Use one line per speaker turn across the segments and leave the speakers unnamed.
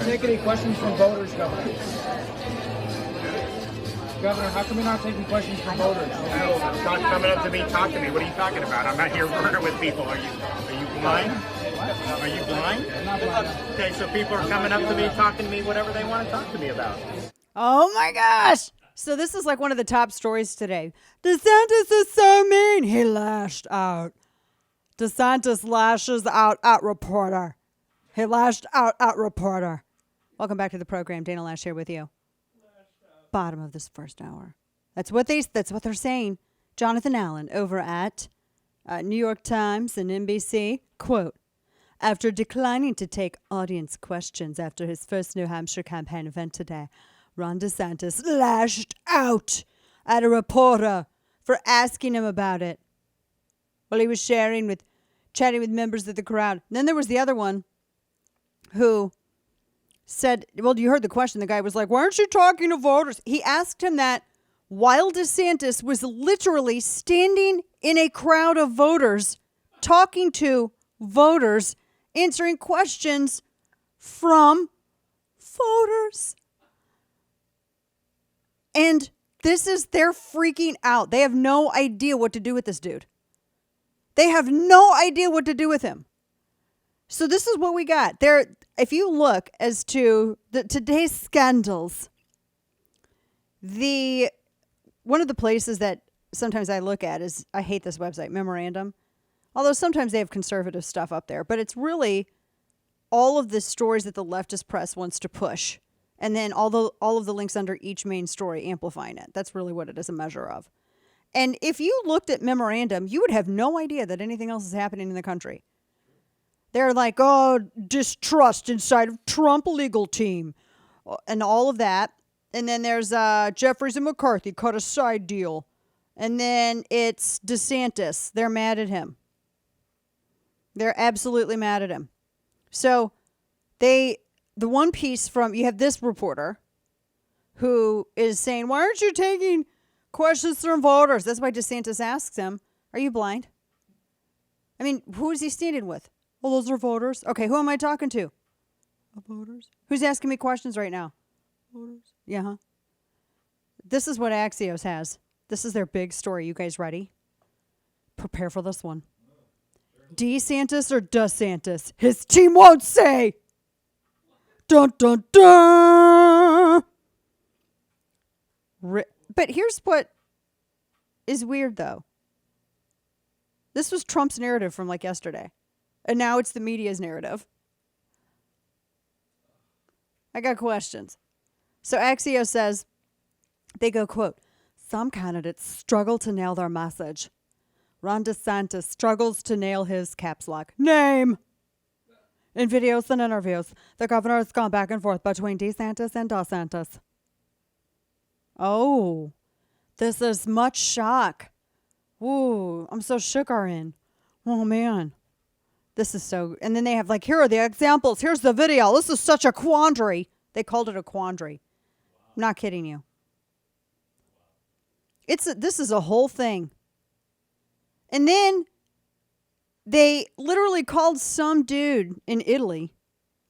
take any questions from voters, Governor? Governor, how come you're not taking questions from voters?
Not coming up to me, talk to me. What are you talking about? I'm not here working with people. Are you blind? Are you blind?
I'm not blind.
Okay, so people are coming up to me, talking to me, whatever they want to talk to me about.
Oh my gosh. So this is like one of the top stories today. DeSantis is so mean. He lashed out. DeSantis lashes out at reporter. He lashed out at reporter. Welcome back to the program. Dana Loesch here with you. Bottom of this first hour. That's what they're saying. Jonathan Allen over at New York Times and NBC. Quote, after declining to take audience questions after his first New Hampshire campaign event today, Ron DeSantis lashed out at a reporter for asking him about it while he was chatting with members of the crowd. And then there was the other one who said, well, you heard the question. The guy was like, why aren't you talking to voters? He asked him that while DeSantis was literally standing in a crowd of voters, talking to voters, answering questions from voters. And they're freaking out. They have no idea what to do with this dude. They have no idea what to do with him. So this is what we got. If you look as to today's scandals, one of the places that sometimes I look at is, I hate this website, Memorandum. Although sometimes they have conservative stuff up there, but it's really all of the stories that the leftist press wants to push. And then all of the links under each main story amplifying it. That's really what it is a measure of. And if you looked at Memorandum, you would have no idea that anything else is happening in the country. They're like, oh, distrust inside of Trump legal team and all of that. And then there's Jeffries and McCarthy cut a side deal. And then it's DeSantis. They're mad at him. They're absolutely mad at him. So the one piece from, you have this reporter who is saying, why aren't you taking questions from voters? That's why DeSantis asks him, are you blind? I mean, who is he standing with? Well, those are voters. Okay, who am I talking to? Voters. Who's asking me questions right now? Voters. Yeah, huh? This is what Axios has. This is their big story. You guys ready? Prepare for this one. DeSantis or DeSantis? His team won't say. Dun, dun, dun. But here's what is weird, though. This was Trump's narrative from like yesterday. And now it's the media's narrative. I got questions. So Axios says, they go, quote, some candidates struggle to nail their message. Ron DeSantis struggles to nail his caps lock. Name! In videos and interviews, the governor has gone back and forth between DeSantis and DeSantis. Oh, this is much shock. Ooh, I'm so shook, RN. Oh, man. This is so, and then they have like, here are the examples. Here's the video. This is such a quandary. They called it a quandary. I'm not kidding you. This is a whole thing. And then they literally called some dude in Italy.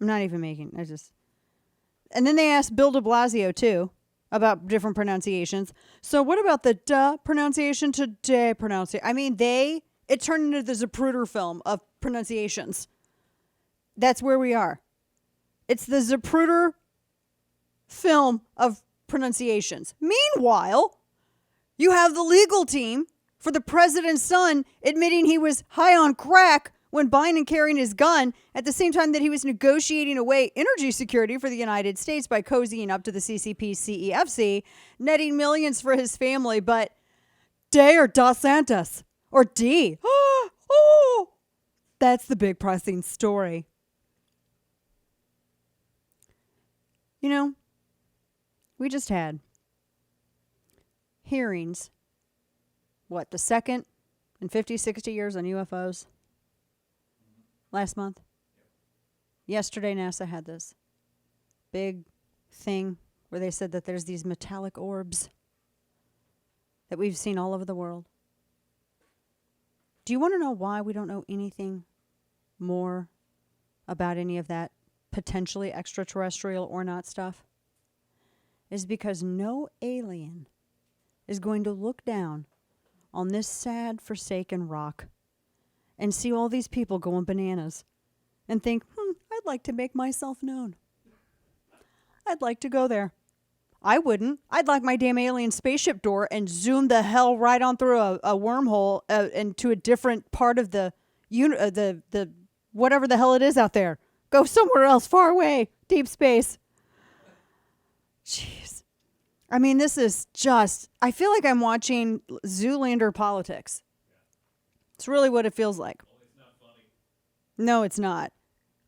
I'm not even making, and then they asked Bill de Blasio too about different pronunciations. So what about the duh pronunciation to day pronunciation? I mean, it turned into the Zapruder film of pronunciations. That's where we are. It's the Zapruder film of pronunciations. Meanwhile, you have the legal team for the president's son admitting he was high on crack when Biden carrying his gun at the same time that he was negotiating away energy security for the United States by cozying up to the CCP CEFC, netting millions for his family. But Day or DeSantis or D. Oh, that's the big pressing story. You know, we just had hearings, the second in 50, 60 years on UFOs last month. Yesterday, NASA had this big thing where they said that there's these metallic orbs that we've seen all over the world. Do you want to know why we don't know anything more about any of that potentially extraterrestrial or not stuff is because no alien is going to look down on this sad, forsaken rock and see all these people going bananas and think, I'd like to make myself known. I'd like to go there. I wouldn't. I'd like my damn alien spaceship door and zoom the hell right on through a wormhole into a different part of the whatever the hell it is out there. Go somewhere else, far away, deep space. Jeez. I mean, this is just, I feel like I'm watching Zoolander politics. It's really what it feels like.
It's not funny.
No, it's not.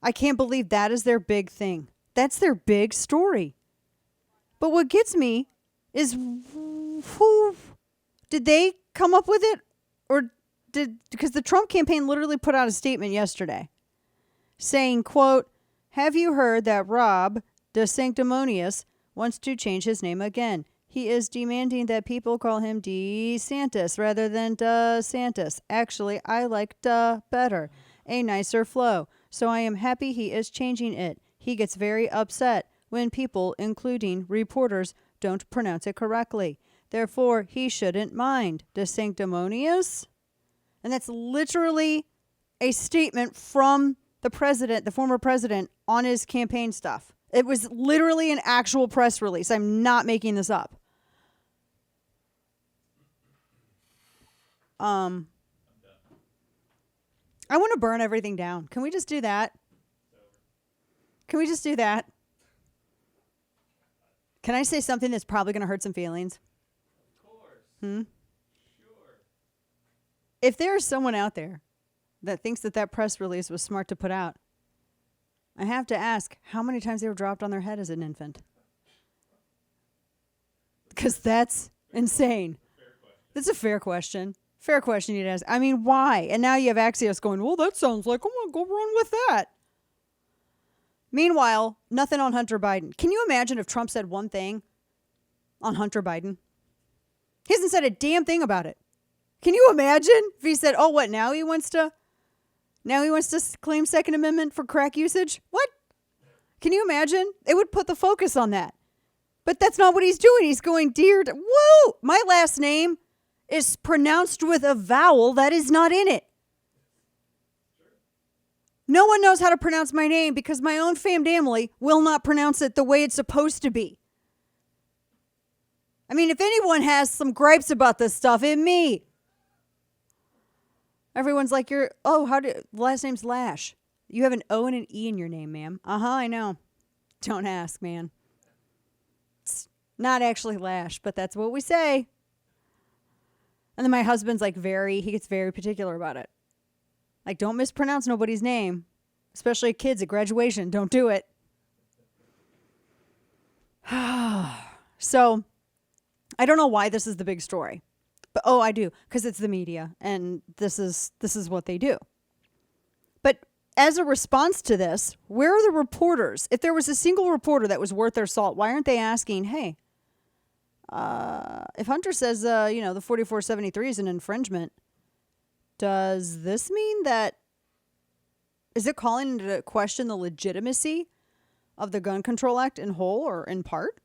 I can't believe that is their big thing. That's their big story. But what gets me is who did they come up with it? Or because the Trump campaign literally put out a statement yesterday saying, quote, have you heard that Rob DeSanctimonious wants to change his name again? He is demanding that people call him DeSantis rather than DeSantis. Actually, I like "duh" better. A nicer flow. So I am happy he is changing it. He gets very upset when people, including reporters, don't pronounce it correctly. Therefore, he shouldn't mind. DeSanctimonious? And that's literally a statement from the president, the former president, on his campaign stuff. It was literally an actual press release. I'm not making this up. I want to burn everything down. Can we just do that? Can we just do that? Can I say something that's probably going to hurt some feelings?
Of course. Sure.
If there is someone out there that thinks that press release was smart to put out, I have to ask how many times they were dropped on their head as an infant. Because that's insane. That's a fair question. Fair question you'd ask. I mean, why? And now you have Axios going, well, that sounds like, I'm going to go run with that. Meanwhile, nothing on Hunter Biden. Can you imagine if Trump said one thing on Hunter Biden? He hasn't said a damn thing about it. Can you imagine if he said, oh, what, now he wants to claim Second Amendment for crack usage? What? Can you imagine? It would put the focus on that. But that's not what he's doing. He's going, whoa, my last name is pronounced with a vowel that is not in it. No one knows how to pronounce my name because my own family will not pronounce it the way it's supposed to be. I mean, if anyone has some gripes about this stuff, it's me. Everyone's like, last name's Loesch. You have an O and an E in your name, ma'am. I know. Don't ask, man. It's not actually Loesch, but that's what we say. And then my husband's like he gets very particular about it. Like, don't mispronounce nobody's name, especially kids at graduation. Don't do it. So, I don't know why this is the big story. But I do, because it's the media, and this is what they do. But as a response to this, where are the reporters? If there was a single reporter that was worth their salt, why aren't they asking, hey, if Hunter says, the 4473 is an infringement, does this mean that, is it calling into question the legitimacy of the Gun Control Act in whole or in part?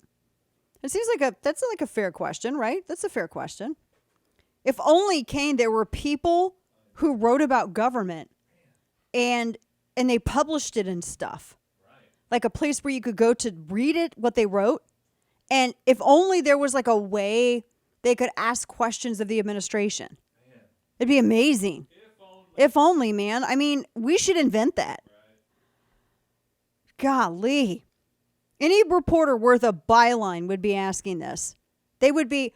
It seems like that's like a fair question, right? That's a fair question. If only, Kane, there were people who wrote about government and they published it and stuff.
Right.
Like a place where you could go to read it, what they wrote. And if only there was like a way they could ask questions of the administration.
Man.
It'd be amazing. If only, man. I mean, we should invent that.
Right.
Golly. Any reporter worth a byline would be asking this. They would be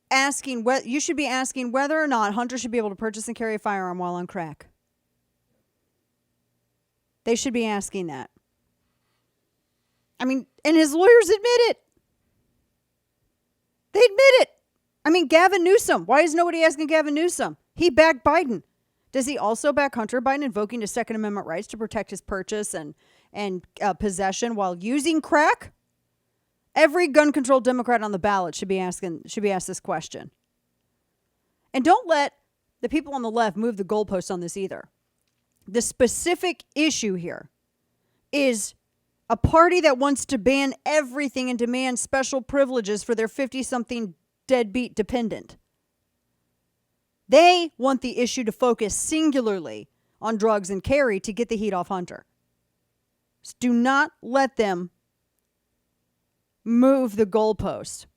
asking, you should be asking whether or not Hunter should be able to purchase and carry a firearm while on crack. They should be asking that. I mean, and his lawyers admit it. They admit it. I mean, Gavin Newsom. Why is nobody asking Gavin Newsom? He backed Biden. Does he also back Hunter Biden invoking his Second Amendment rights to protect his purchase and possession while using crack? Every gun control Democrat on the ballot should be asked this question. And don't let the people on the left move the goalposts on this either. The specific issue here is A party that wants to ban everything and demand special privileges for their 50-something deadbeat dependent. They want the issue to focus singularly on drugs and carry to get the heat off Hunter. So do not let them move the goalpost.